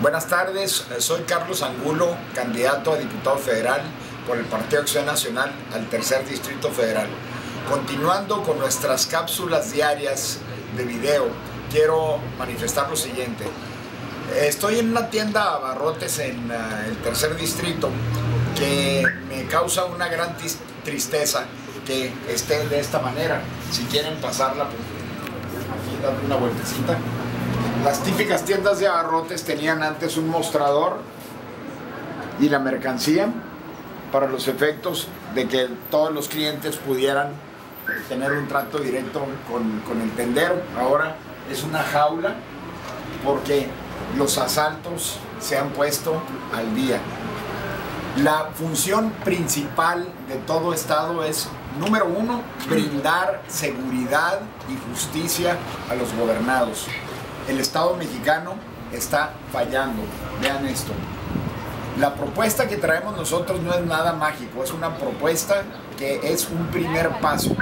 Buenas tardes, soy Carlos Angulo, candidato a diputado federal por el Partido Acción Nacional al Tercer Distrito Federal. Continuando con nuestras cápsulas diarias de video, quiero manifestar lo siguiente. Estoy en una tienda de abarrotes en el Tercer Distrito que me causa una gran tristeza que esté de esta manera. Si quieren pasarla, pues aquí dando una vueltecita. Las típicas tiendas de abarrotes tenían antes un mostrador y la mercancía para los efectos de que todos los clientes pudieran tener un trato directo con el tendero. Ahora es una jaula porque los asaltos se han puesto al día. La función principal de todo Estado es, número uno, brindar seguridad y justicia a los gobernados. El Estado mexicano está fallando. Vean esto. La propuesta que traemos nosotros no es nada mágico, es una propuesta que es un primer paso.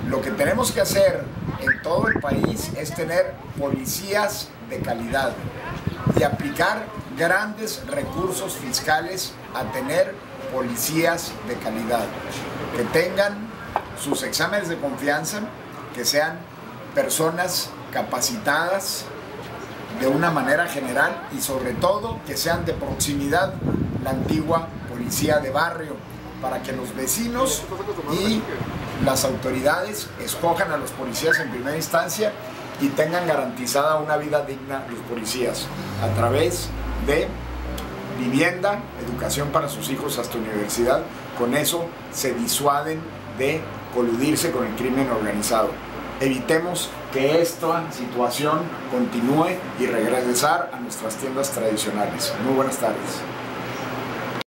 Lo que tenemos que hacer en todo el país es tener policías de calidad y aplicar grandes recursos fiscales a tener policías de calidad, que tengan sus exámenes de confianza, que sean personas capacitadas de una manera general y sobre todo que sean de proximidad, la antigua policía de barrio, para que los vecinos y las autoridades escojan a los policías en primera instancia y tengan garantizada una vida digna los policías a través de vivienda, educación para sus hijos hasta universidad. Con eso se disuaden de coludirse con el crimen organizado. Evitemos que esta situación continúe y regresar a nuestras tiendas tradicionales. Muy buenas tardes.